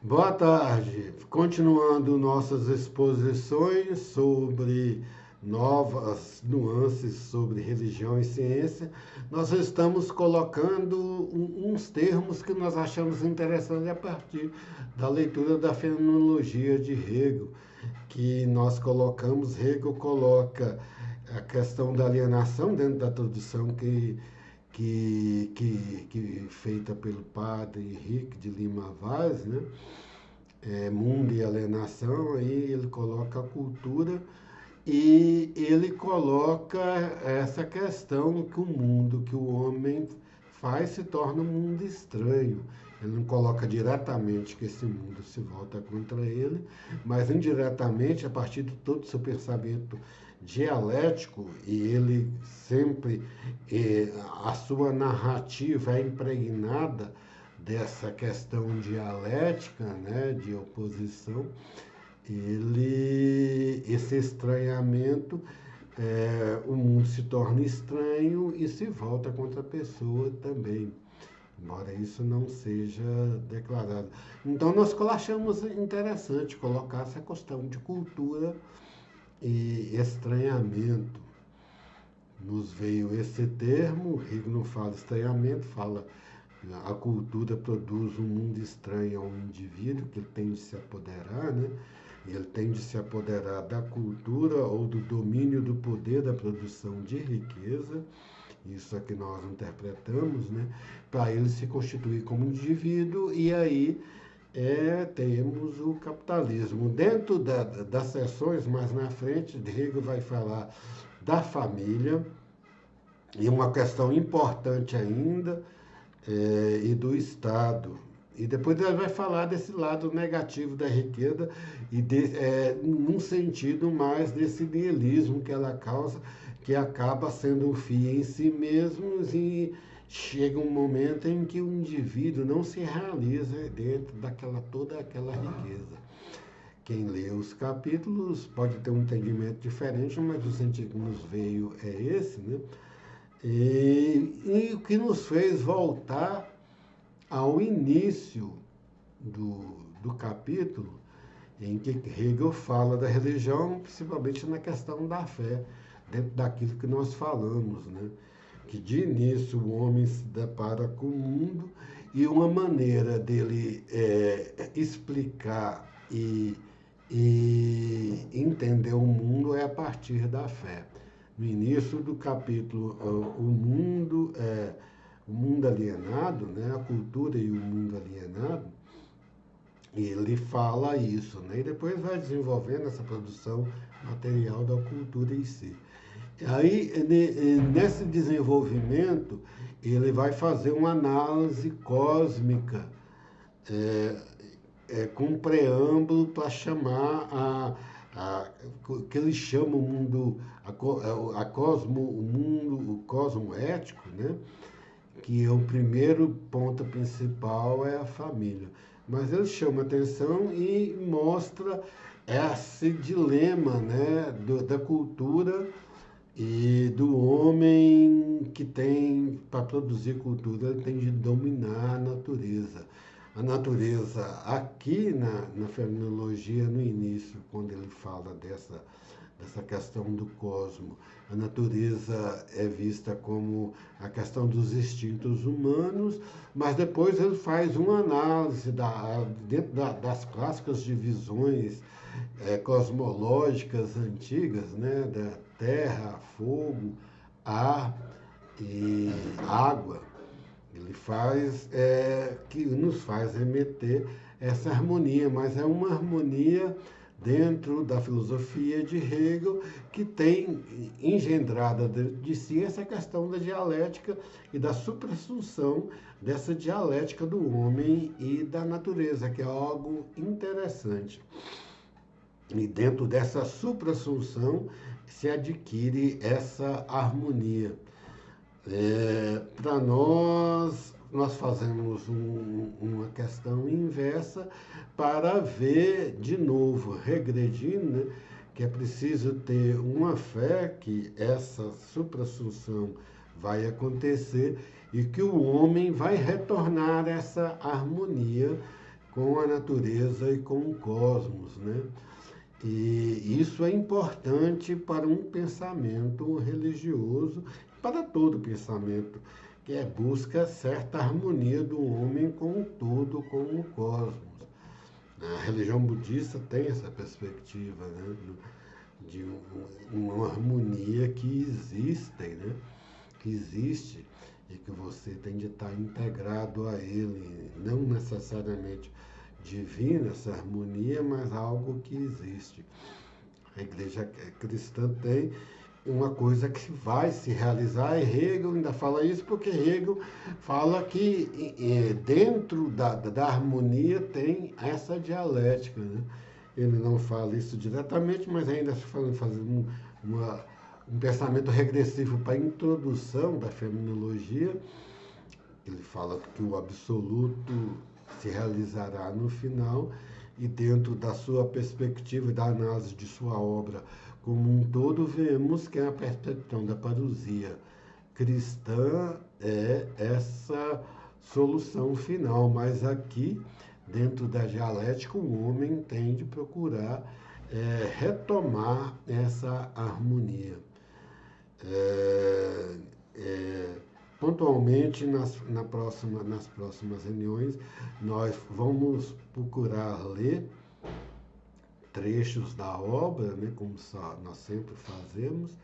Boa tarde. Continuando nossas exposições sobre novas nuances sobre religião e ciência, nós estamos colocando uns termos que nós achamos interessantes a partir da leitura da fenomenologia de Hegel, que nós colocamos. Hegel coloca a questão da alienação dentro da tradução que feita pelo padre Henrique de Lima Vaz, né? Mundo e alienação, aí ele coloca a cultura e ele coloca essa questão que o mundo, que o homem faz se torna um mundo estranho. Ele não coloca diretamente que esse mundo se volta contra ele, mas indiretamente, a partir de todo o seu pensamento dialético, e ele sempre, a sua narrativa é impregnada dessa questão dialética, né, de oposição, esse estranhamento, o mundo se torna estranho e se volta contra a pessoa também, embora isso não seja declarado. Então nós achamos interessante colocar essa questão de cultura e estranhamento. Nos veio esse termo, Hegel não fala estranhamento, fala a cultura produz um mundo estranho ao indivíduo que ele tem de se apoderar, né? Ele tem de se apoderar da cultura ou do domínio do poder da produção de riqueza, isso é que nós interpretamos, né? Para ele se constituir como indivíduo, e aí temos o capitalismo. Dentro das sessões mais na frente, Hegel vai falar da família, e uma questão importante ainda, e do Estado. E depois ele vai falar desse lado negativo da riqueza, num sentido mais desse niilismo que ela causa, que acaba sendo um fim em si mesmos, e chega um momento em que o indivíduo não se realiza dentro daquela toda aquela riqueza. Quem lê os capítulos pode ter um entendimento diferente, mas o sentido que nos veio é esse, né? E o que nos fez voltar ao início do capítulo, em que Hegel fala da religião, principalmente na questão da fé, dentro daquilo que nós falamos, né? Que de início o homem se depara com o mundo, e uma maneira dele explicar e entender o mundo é a partir da fé. No início do capítulo, o mundo alienado, né? A cultura e o mundo alienado, ele fala isso, né? E depois vai desenvolvendo essa produção material da cultura em si. Aí, nesse desenvolvimento, ele vai fazer uma análise cósmica, é, com um preâmbulo para chamar o que eles chamam o mundo, o mundo, o cosmo ético, né? Que é o primeiro ponto principal é a família. Mas ele chama atenção e mostra esse dilema, né, da cultura e do homem que tem, para produzir cultura, ele tem de dominar a natureza. A natureza, aqui na fenomenologia, no início, quando ele fala dessa questão do cosmo, a natureza é vista como a questão dos instintos humanos, mas depois ele faz uma análise dentro das clássicas divisões cosmológicas antigas, né, da terra, fogo, ar e água. Ele faz, que nos faz remeter essa harmonia, mas é uma harmonia dentro da filosofia de Hegel, que tem engendrada de si essa questão da dialética e da suprassunção dessa dialética do homem e da natureza, que é algo interessante. E dentro dessa suprassunção se adquire essa harmonia. Para nós fazemos uma questão inversa para ver de novo, regredindo, né, que é preciso ter uma fé que essa suprassunção vai acontecer e que o homem vai retornar essa harmonia com a natureza e com o cosmos, né? E isso é importante para um pensamento religioso, para todo pensamento, que é busca certa harmonia do homem com o todo, com o cosmos. A religião budista tem essa perspectiva, né? De uma harmonia que existe, né? Que existe e que você tem de estar integrado a ele, não necessariamente divina essa harmonia, mas algo que existe. A igreja cristã tem uma coisa que vai se realizar, e Hegel ainda fala isso porque Hegel fala que dentro da harmonia tem essa dialética, né? Ele não fala isso diretamente, mas ainda fazendo um pensamento regressivo para a introdução da fenomenologia. Ele fala que o absoluto se realizará no final, e dentro da sua perspectiva e da análise de sua obra como um todo, vemos que a perspectiva da parousia cristã é essa solução final, mas aqui, dentro da dialética, o homem tem de procurar retomar essa harmonia. É, é, Pontualmente, nas próximas reuniões, nós vamos procurar ler trechos da obra, né, como nós sempre fazemos,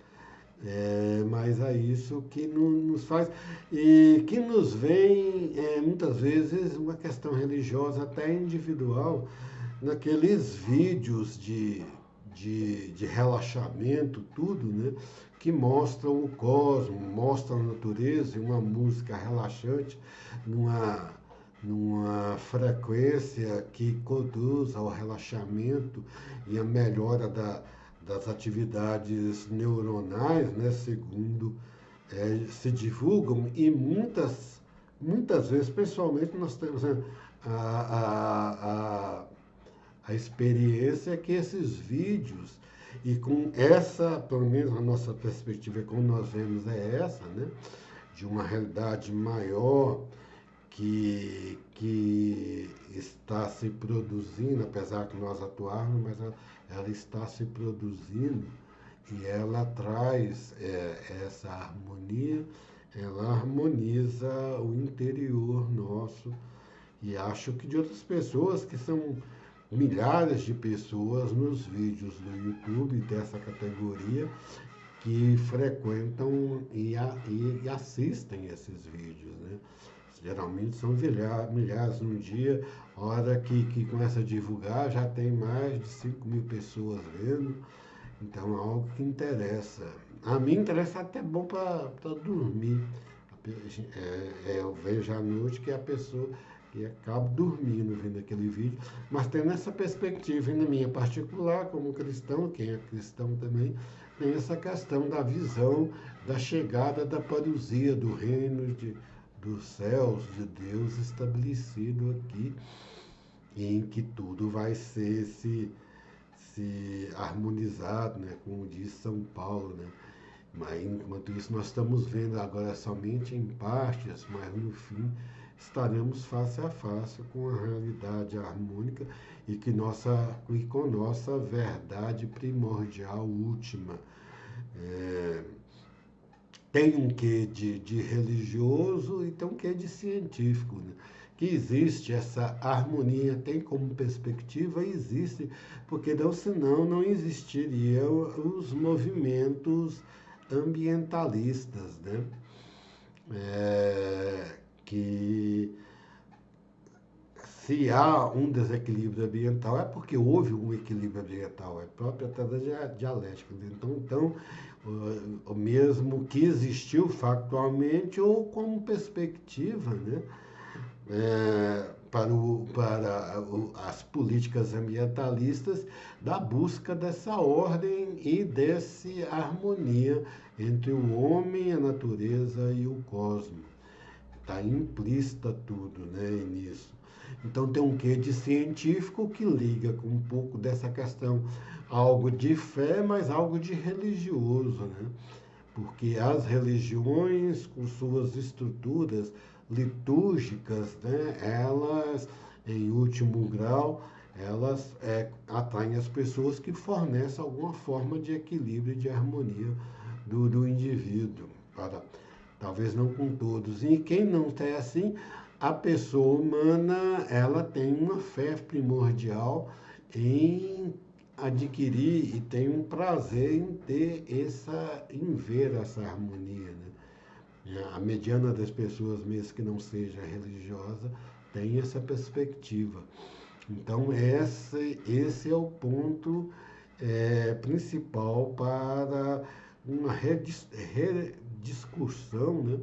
mas é isso que nos faz, e que nos vem, muitas vezes, uma questão religiosa até individual, naqueles vídeos de relaxamento, tudo, né? Que mostram o cosmos, mostram a natureza e uma música relaxante numa frequência que conduz ao relaxamento e à melhora das atividades neuronais, né? Segundo se divulgam, e muitas vezes, pessoalmente, nós temos, né, a, a, a experiência que esses vídeos, e com essa, pelo menos a nossa perspectiva, como nós vemos, é essa, né? De uma realidade maior que está se produzindo, apesar que nós atuarmos, mas ela está se produzindo, e ela traz essa harmonia, ela harmoniza o interior nosso, e acho que de outras pessoas, que são milhares de pessoas nos vídeos do YouTube dessa categoria, que frequentam e assistem esses vídeos, né? Geralmente são milhares num dia, hora que começa a divulgar, já tem mais de 5.000 pessoas vendo, então é algo que interessa. A mim interessa, até bom para dormir. Eu vejo à noite que a pessoa que acaba dormindo vendo aquele vídeo, mas tendo essa perspectiva, na minha particular, como cristão, quem é cristão também, tem essa questão da visão da chegada da parousia do reino dos céus, de Deus estabelecido aqui, em que tudo vai ser se harmonizado, né, como diz São Paulo, né? Mas enquanto isso nós estamos vendo agora somente em partes, mas no fim estaremos face a face com a realidade harmônica, e com nossa verdade primordial última. Tem um quê de religioso e tem um quê de científico, né? Que existe essa harmonia, tem como perspectiva, existe, porque senão não existiriam os movimentos ambientalistas, né? Que se há um desequilíbrio ambiental, é porque houve um equilíbrio ambiental, é próprio até da dialética. Então, o mesmo que existiu factualmente ou como perspectiva, né? Para as políticas ambientalistas, da busca dessa ordem e dessa harmonia entre o homem, a natureza e o cosmos. Está implícita tudo, né, nisso. Então tem um quê de científico que liga com um pouco dessa questão, algo de fé, mas algo de religioso, né? Porque as religiões, com suas estruturas litúrgicas, né, elas em último grau, elas atraem as pessoas que fornecem alguma forma de equilíbrio e de harmonia do indivíduo. Talvez não com todos. E quem não tem assim, a pessoa humana, ela tem uma fé primordial em adquirir e tem um prazer em ter em ver essa harmonia, né? A mediana das pessoas, mesmo que não seja religiosa, tem essa perspectiva. Então, esse é o ponto principal para uma rediscussão, né,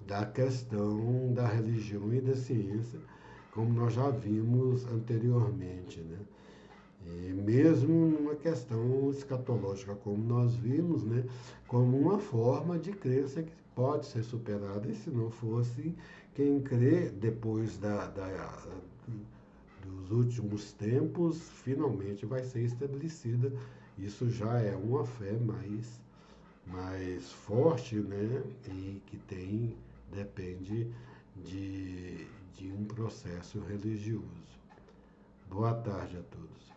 da questão da religião e da ciência, como nós já vimos anteriormente, né? E mesmo numa questão escatológica, como nós vimos, né, como uma forma de crença que pode ser superada, e se não fosse, quem crê depois dos últimos tempos, finalmente vai ser estabelecida. Isso já é uma fé mais forte, né, e que depende de um processo religioso. Boa tarde a todos.